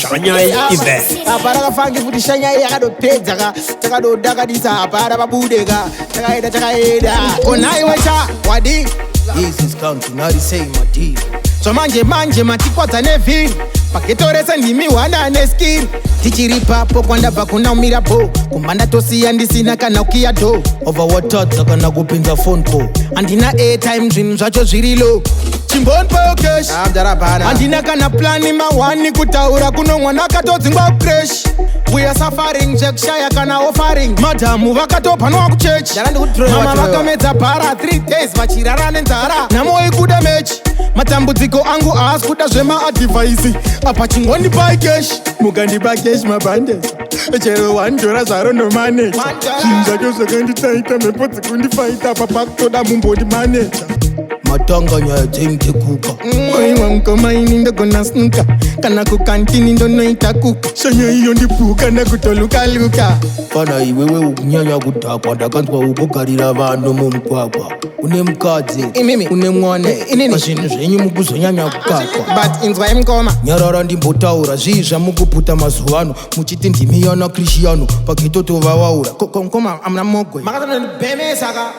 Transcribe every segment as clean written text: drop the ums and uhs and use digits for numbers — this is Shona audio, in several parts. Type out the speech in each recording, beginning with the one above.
Shanyai Ibe. Apara fangi futi shanyai yakado pedzaka. Takado dagadisa apara babudega. Takaida. Konai wacha wadi. This is counting, now they say my deal. So manje matikwata nevini. Paketoresa ndimi wana neskin. Tichiripa po kwanda bakuna umirapo. Kumbanda tosi andisina kana ukia do. Over water takana kupinza phone call. Andina airtime dream zvacho zvirilo. Chimbondipai cash. Andina kana plani mawani kutaura kuno mwana katodzingwa crash. We are suffering Jackshire kana offering. Madamu vakatopanwa kuchurch. Mama vakamedza para 3 days vachirara nenzara. Namo ikuda match. Matambudziko angu aas kuda zvema advice. Apa Chimbondipai cash. Mugandipa cash mabandesa. Chero $1 zvaro no manage. Zvinhu zvacho zvakanditaita mepodzi kundifaita papa kutoda mumbodi manager. Matanga nyaya dzemtekuka. Mwai wangu kama ini ndogona snuka. Kana kukantini ndonoita kuka. Shanya iyo ndipuka nakutoluka. Fana iwewe ukunyanya kudhakwa. Ndakanzwa ukugarira vanhu mumugwagwa. Une mukadzi, une mwana, zvinhu zvenyu mukuzonyanya kukakwa. But inzwa imkoma. Nyarara ndimbotaura zvii zvamukuputa mazuva ano. Muchiti ndimi yana Krishiyano pageto tovawaura. Koma amuna mogwe. Makatondibhemesa ka.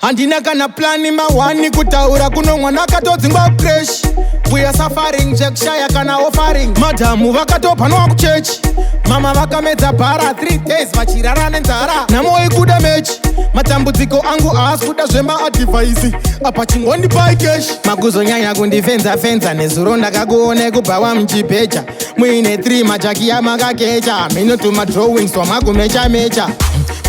Andina kana plani mawani kutaura kuno mwana katodzingwa crash. We are suffering Jackshire kana offering. Madamu vakatopanwa kuchurch. Mama vakamedza para 3 days vachirara nenzara. Namo ikuda match. Matambudziko angu aas kuda zvema advice. Apa Chimbondipai cash. Makuzonyanya kundifenza nezuro ndakakuone kubva mchipecha. Muine 3 majaki yamakakecha. Minotuma drawings wamakumecha.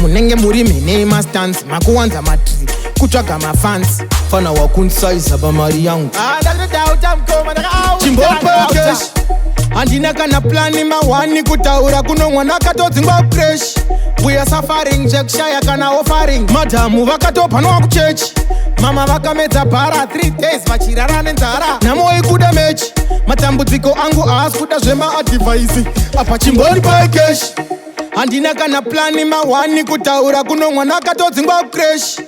Munenge muri mine mastance makuwanza matri. Kutsvaga mafans fana wakunsaiza pamari yangu. Chimbondipai cash. Andina kana plani mawani kutaura kuno mwana katodzingwa crash. We are suffering Jackshire kana offering. Madamu vakatopanwa kuchurch. Mama vakamedza para 3 days vachirara nenzara. Namo ikuda match. Matambudziko angu aas kuda zvema advice. Apa Chimbondipai cash. Andina kana plani mawani kutaura kuno mwana katodzingwa crash.